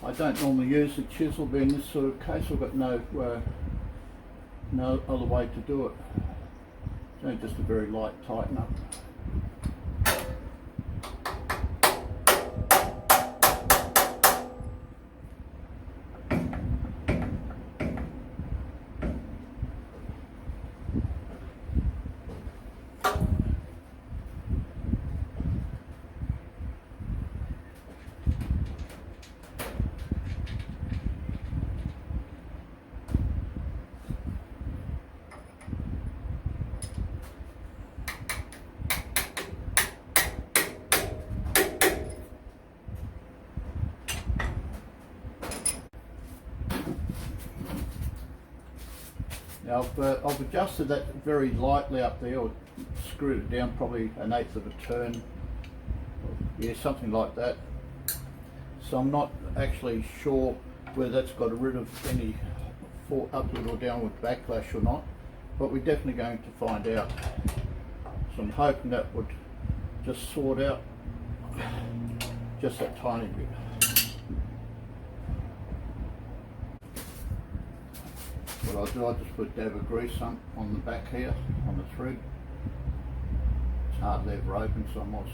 I don't normally use the chisel, but in this sort of case I've got no other way to do it. It's only just a very light tighten up. Now I've adjusted that very lightly up there, or screwed it down probably 1/8 of a turn, yeah, something like that. So I'm not actually sure whether that's got rid of any upward or downward backlash or not, but we're definitely going to find out. So I'm hoping that would just sort out just that tiny bit. What I'll do, I'll just put a dab of grease on the back here, on the thread. It's hardly ever open, so I'm also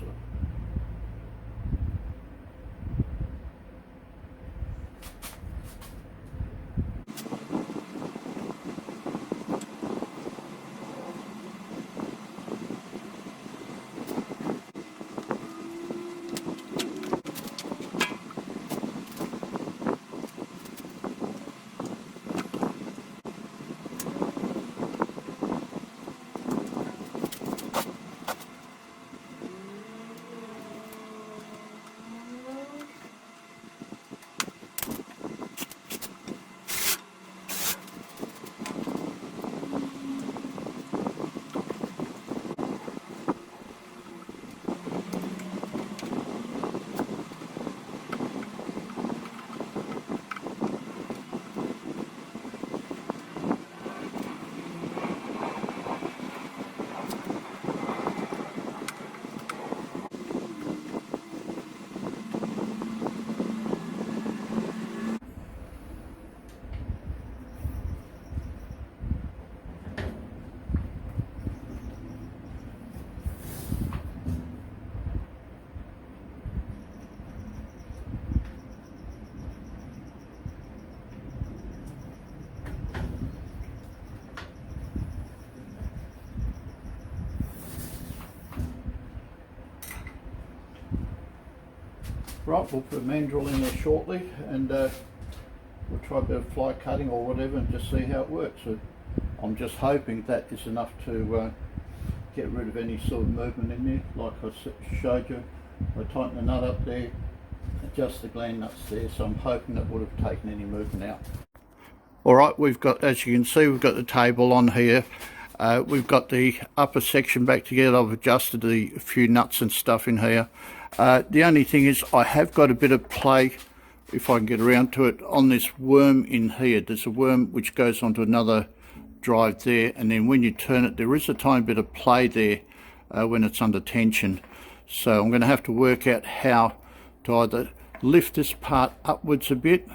right, we'll put a mandrel in there shortly, and we'll try a bit of fly cutting or whatever and just see how it works. So I'm just hoping that is enough to get rid of any sort of movement in there. Like I showed you, I tightened the nut up there, adjust the gland nuts there, so I'm hoping that would have taken any movement out. Alright, we've got, as you can see, we've got the table on here. We've got the upper section back together. I've adjusted a few nuts and stuff in here. The only thing is I have got a bit of play, if I can get around to it, on this worm in here. There's a worm which goes onto another drive there, and then when you turn it, there is a tiny bit of play there when it's under tension. So I'm going to have to work out how to either lift this part upwards a bit,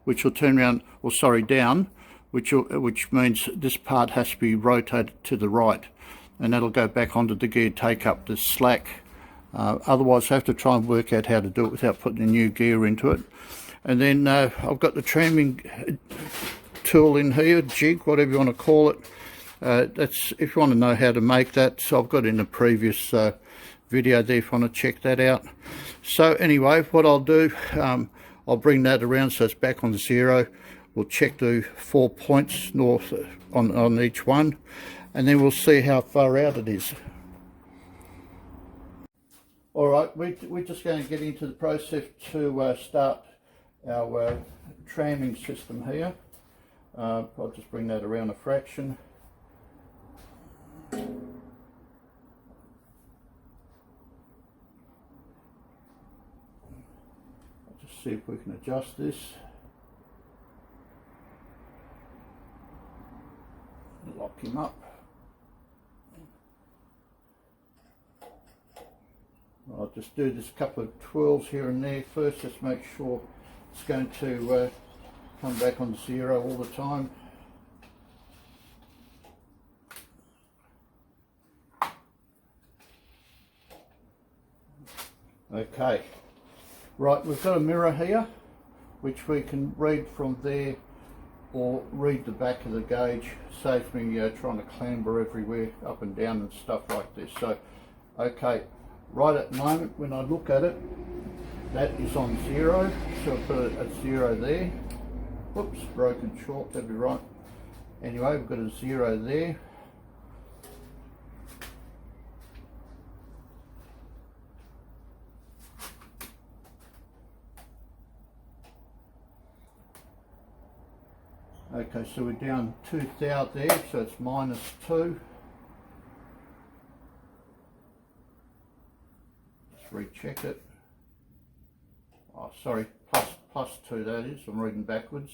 which will turn around, or sorry, down, which means this part has to be rotated to the right, and that'll go back onto the gear, take up the slack. Otherwise I have to try and work out how to do it without putting a new gear into it. And then I've got the tramming tool in here, jig, whatever you want to call it. That's if you want to know how to make that, so I've got it in a previous video there if you want to check that out. So anyway, what I'll do, I'll bring that around so it's back on 0. We'll check the 4 points north on each one, and then we'll see how far out it is. Alright, we're just going to get into the process to start our tramming system here. I'll just bring that around a fraction. I'll just see if we can adjust this. Lock him up. I'll just do this couple of twirls here and there first, just make sure it's going to come back on 0 all the time. Okay, right, we've got a mirror here which we can read from there or read the back of the gauge. Saves me trying to clamber everywhere up and down and stuff like this. So okay, right at the moment when I look at it, that is on 0, so I'll put it at 0 there. Whoops, broken short, that'd be right. Anyway, we've got a 0 there. Okay, so we're down 2 thou there, so it's -2. Let's recheck it. Oh, sorry, +2 that is, I'm reading backwards.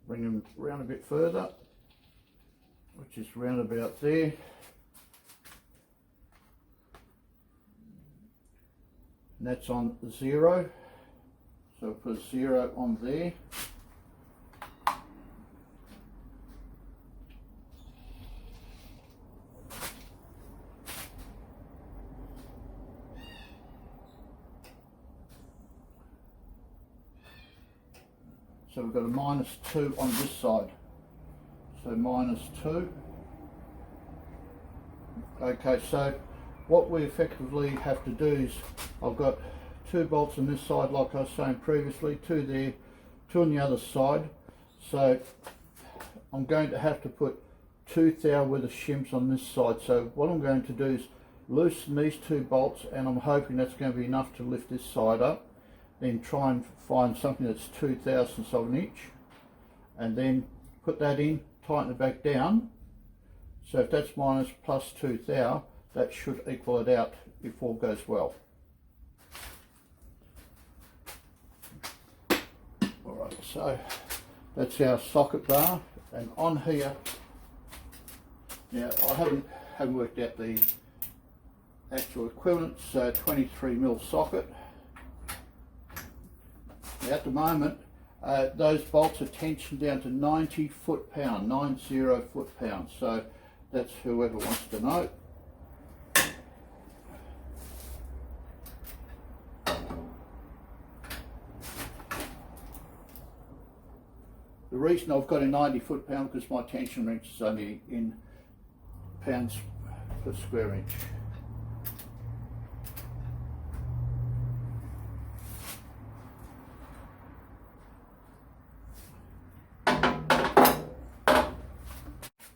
Bring them round a bit further, which is round about there. And that's on 0, so put 0 on there. So we've got a -2 on this side. So -2. Okay, so what we effectively have to do is, I've got 2 bolts on this side like I was saying previously, 2 there, 2 on the other side. So I'm going to have to put 2 thou worth of shims on this side. So what I'm going to do is loosen these 2 bolts, and I'm hoping that's going to be enough to lift this side up. Then try and find something that's 2/1000 of an inch, and then put that in, tighten it back down. So if that's minus plus 2 thou, that should equal it out if all goes well. Alright, so that's our socket bar, and on here, now I haven't worked out the actual equivalent, so 23mm socket. Now at the moment, those bolts are tensioned down to 90 foot-pound, 90 foot-pound. So that's whoever wants to know. The reason I've got a 90 foot-pound because my tension wrench is only in pounds per square inch.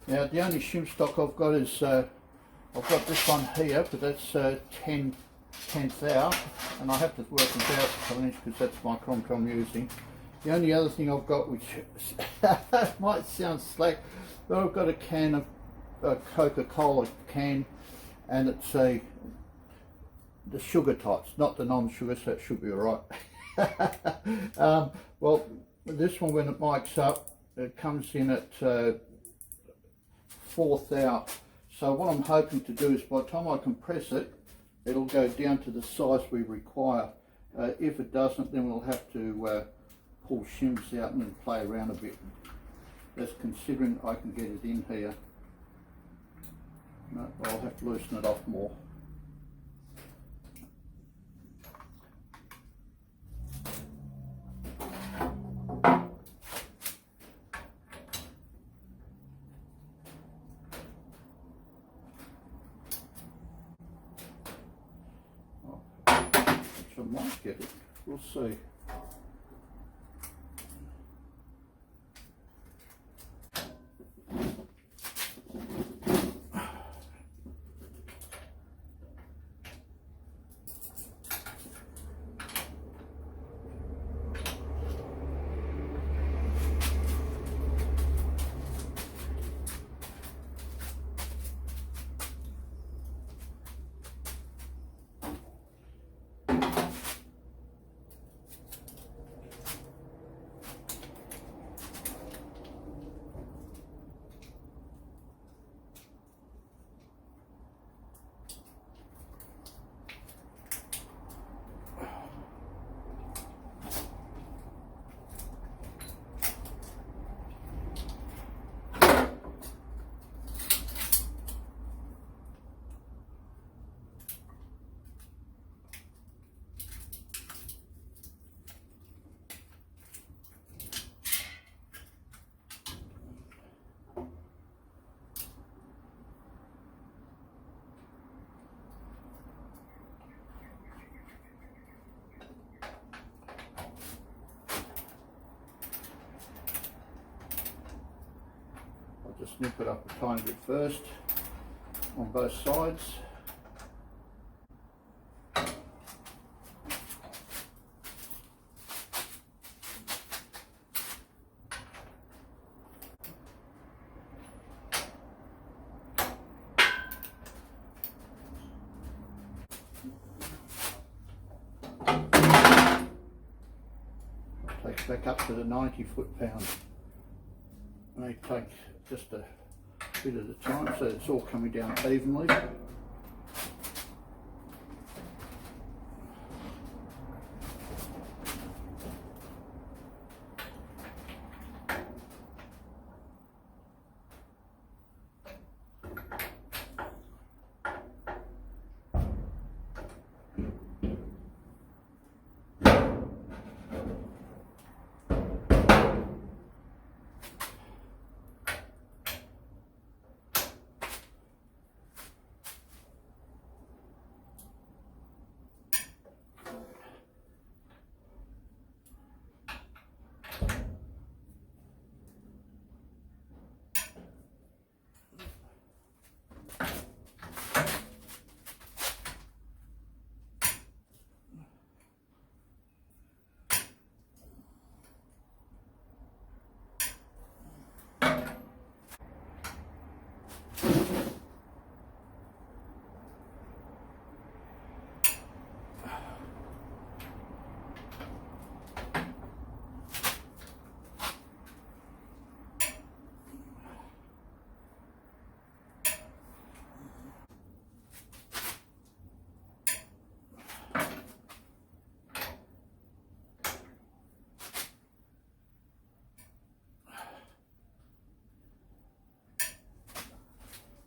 Now the only shim stock I've got is, I've got this one here, but that's 10 thou, and I have to work it out per inch because that's my micrometer I'm using. The only other thing I've got, which might sound slack, but I've got a can of Coca-Cola can, and it's the sugar types, not the non-sugar, so it should be alright. Well, this one, when it mics up, it comes in at 4 thou. So what I'm hoping to do is by the time I compress it, it'll go down to the size we require. If it doesn't, then we'll have to pull shims out and then play around a bit. That's considering I can get it in here. No, I'll have to loosen it off more. I might get it, we'll see. snip it up a tiny bit first on both sides. Take it back up to the 90 foot-pound. They take just a bit at a time so it's all coming down evenly.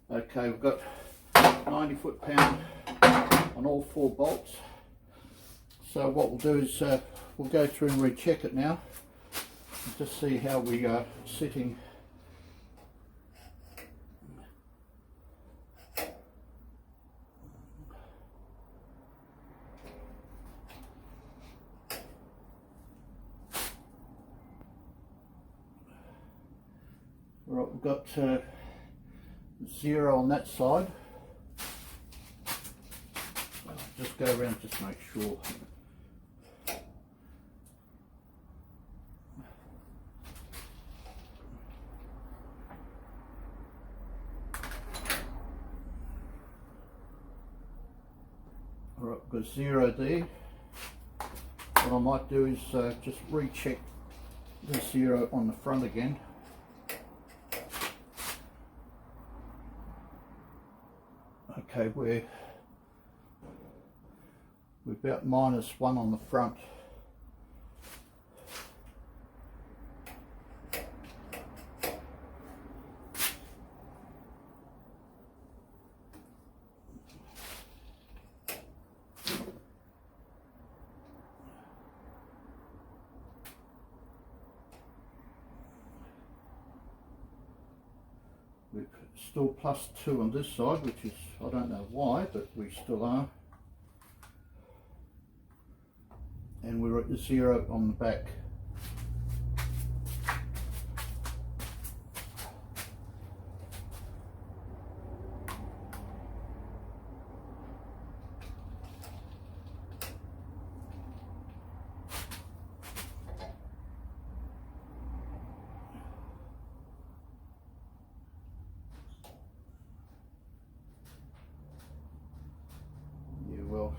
Okay, we've got 90 foot-pound on all 4 bolts. So what we'll do is we'll go through and recheck it now and just see how we are sitting. Right, we've got 0 on that side. Just go around, just make sure. Alright, we've got 0 there. What I might do is just recheck the 0 on the front again. Okay, we're about -1 on the front. We're still +2 on this side, which is, I don't know why, but we still are. And we're at the 0 on the back. Yeah, well,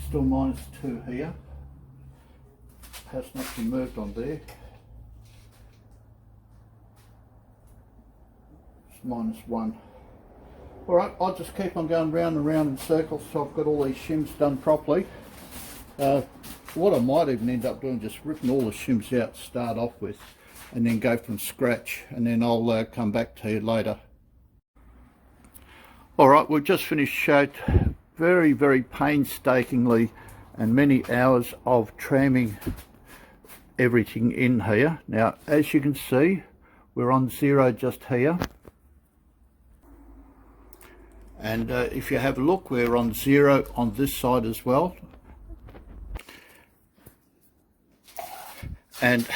still -2 here. Has not been moved on there. It's -1. Alright, I'll just keep on going round and round in circles so I've got all these shims done properly. What I might even end up doing is just ripping all the shims out to start off with and then go from scratch, and then I'll come back to you later. Alright, we've just finished very painstakingly and many hours of tramming everything in here. Now, as you can see, we're on 0 just here, and if you have a look, we're on 0 on this side as well. And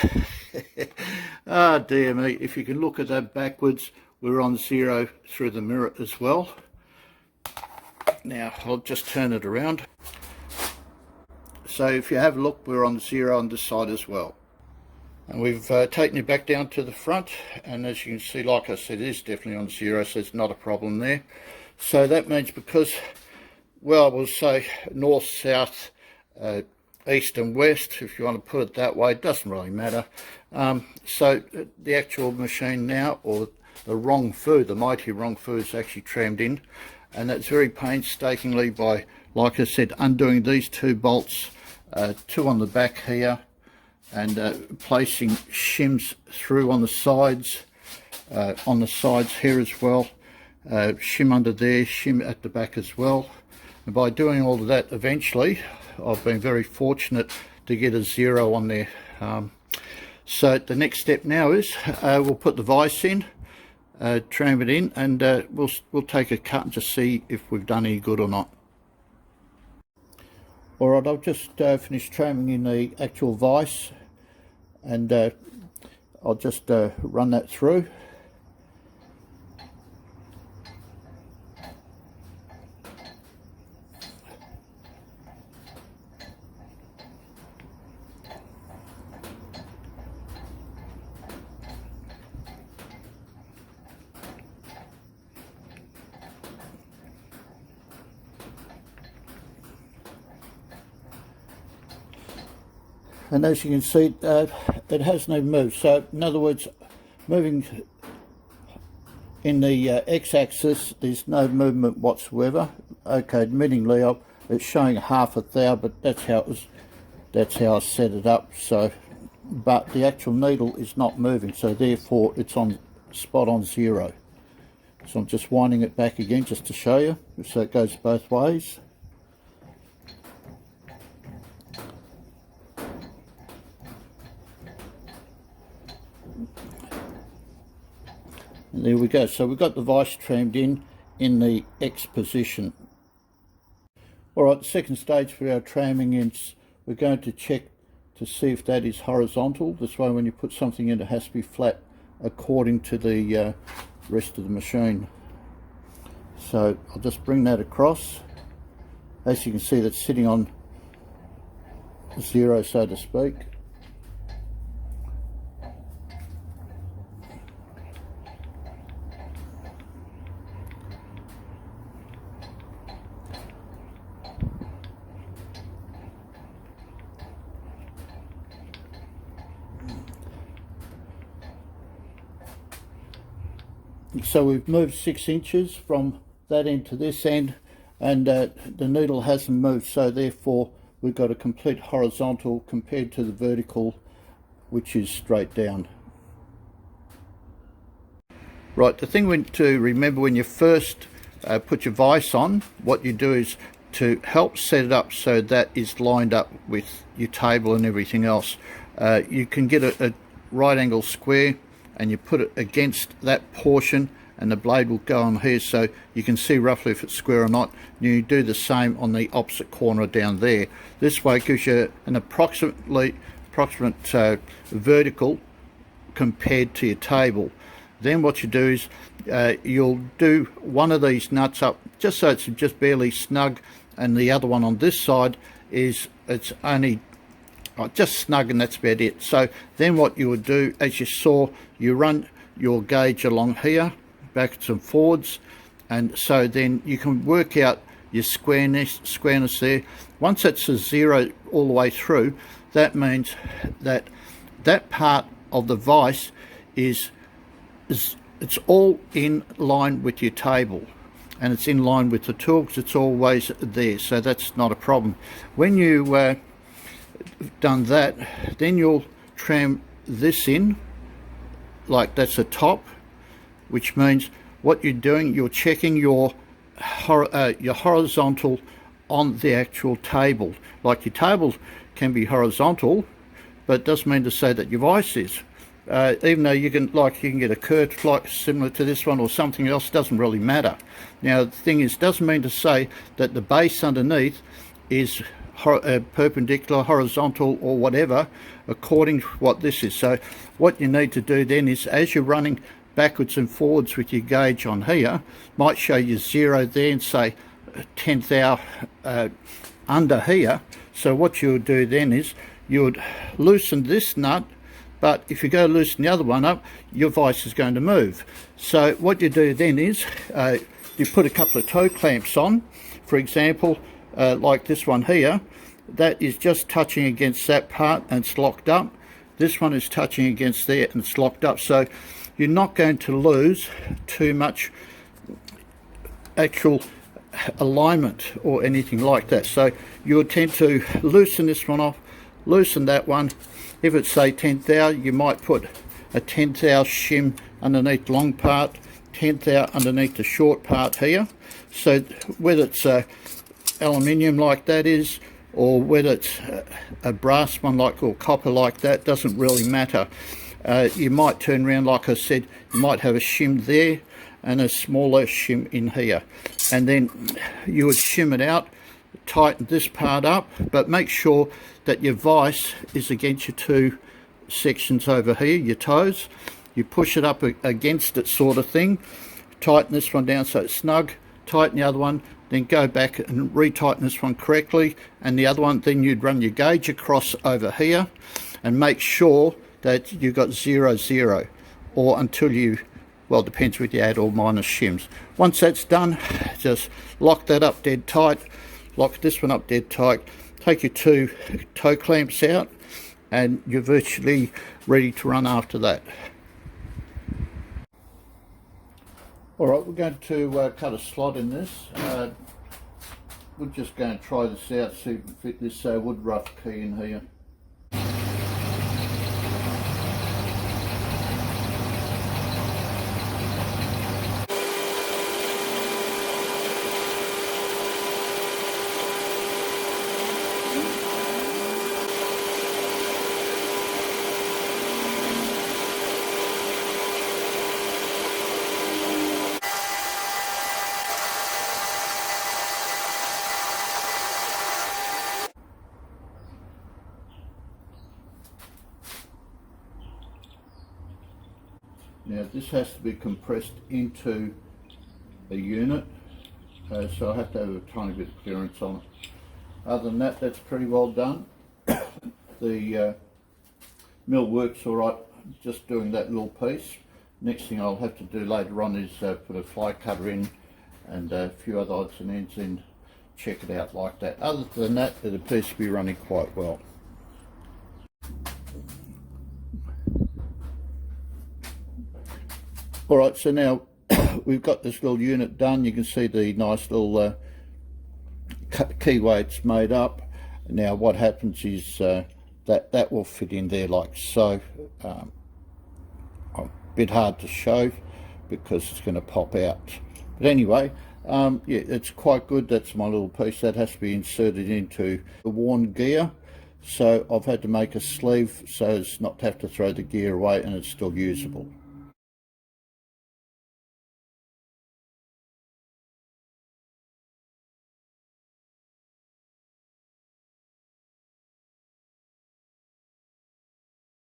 Ah, dear me, if you can look at that backwards, we're on 0 through the mirror as well. Now I'll just turn it around. So if you have a look, we're on 0 on this side as well. And we've taken it back down to the front, and as you can see, like I said, it is definitely on 0, so it's not a problem there. So that means because, well, we'll say north, south, east and west, if you want to put it that way, it doesn't really matter. So the actual machine now, or the Rong foo, the mighty Rong foo, is actually trammed in, and that's very painstakingly by, like I said, undoing these 2 bolts, 2 on the back here, and placing shims through on the sides here as well, shim under there, shim at the back as well. And by doing all of that, eventually I've been very fortunate to get a 0 on there. So the next step now is we'll put the vise in, tram it in, and we'll take a cut and just see if we've done any good or not. Alright, I've just finished tramming in the actual vise, and I'll just run that through. And as you can see, it hasn't even moved. So in other words, moving in the x-axis, there's no movement whatsoever. Okay, admittingly, it's showing half a thou, but that's how I set it up. So, but the actual needle is not moving, so therefore it's on spot on 0. So I'm just winding it back again just to show you, so it goes both ways. And there we go. So we've got the vise trammed in the X position. Alright, the second stage for our tramming is we're going to check to see if that is horizontal. This way when you put something in, it has to be flat according to the rest of the machine. So I'll just bring that across. As you can see, that's sitting on 0, so to speak. So we've moved 6 inches from that end to this end, and the needle hasn't moved, so therefore we've got a complete horizontal compared to the vertical, which is straight down. Right, the thing to remember when you first put your vise on, what you do is to help set it up so that is lined up with your table and everything else. You can get a right angle square and you put it against that portion, and the blade will go on here so you can see roughly if it's square or not. You do the same on the opposite corner down there. This way it gives you an approximate vertical compared to your table. Then what you do is you'll do one of these nuts up just so it's just barely snug, and the other one on this side is it's only just snug, and that's about it. So then what you would do, as you saw, you run your gauge along here, backwards and forwards, and so then you can work out your squareness there. Once it's a 0 all the way through, that means that that part of the vise is it's all in line with your table, and it's in line with the tool because it's always there, so that's not a problem. When you done that, then you'll tram this in like that's a top, which means what you're doing, you're checking your horizontal on the actual table. Like your table can be horizontal, but it doesn't mean to say that your vise is. Even though you can get a curved like similar to this one or something else, doesn't really matter. Now the thing is, doesn't mean to say that the base underneath is perpendicular, horizontal, or whatever, according to what this is. So what you need to do then is, as you're running backwards and forwards with your gauge on here, might show you 0 there and say 10th hour under here. So what you would do then is you would loosen this nut, but if you go loosen the other one up, your vise is going to move. So what you do then is you put a couple of toe clamps on, for example, like this one here. That is just touching against that part and it's locked up. This one is touching against there and it's locked up. So you're not going to lose too much actual alignment or anything like that. So you'll tend to loosen this one off, loosen that one. If it's say 10th hour, you might put a 10th hour shim underneath the long part, 10th hour underneath the short part here. So whether it's aluminium like that is, or whether it's a brass one like, or copper like that, doesn't really matter. You might turn around, like I said, you might have a shim there and a smaller shim in here, and then you would shim it out, tighten this part up, but make sure that your vise is against your two sections over here, your toes. You push it up against it, sort of thing. Tighten this one down so it's snug, tighten the other one, then go back and retighten this one correctly, and the other one, then you'd run your gauge across over here and make sure that you've got 0, 0, or until you, well, depends whether you add or minus shims. Once that's done, just lock that up dead tight, lock this one up dead tight, take your two toe clamps out, and you're virtually ready to run after that. Alright, we're going to cut a slot in this. We're just going to try this out, see if we can fit this wood rough key in here. Now this has to be compressed into a unit, so I have to have a tiny bit of clearance on it. Other than that, that's pretty well done. The mill works alright, just doing that little piece. Next thing I'll have to do later on is put a fly cutter in and a few other odds and ends in, check it out like that. Other than that, it appears to be running quite well. Alright, so now we've got this little unit done. You can see the nice little keyway it's made up. Now what happens is that will fit in there like so. A bit hard to show because it's going to pop out. But anyway, yeah, it's quite good. That's my little piece. That has to be inserted into the worn gear. So I've had to make a sleeve so as not to have to throw the gear away and it's still usable.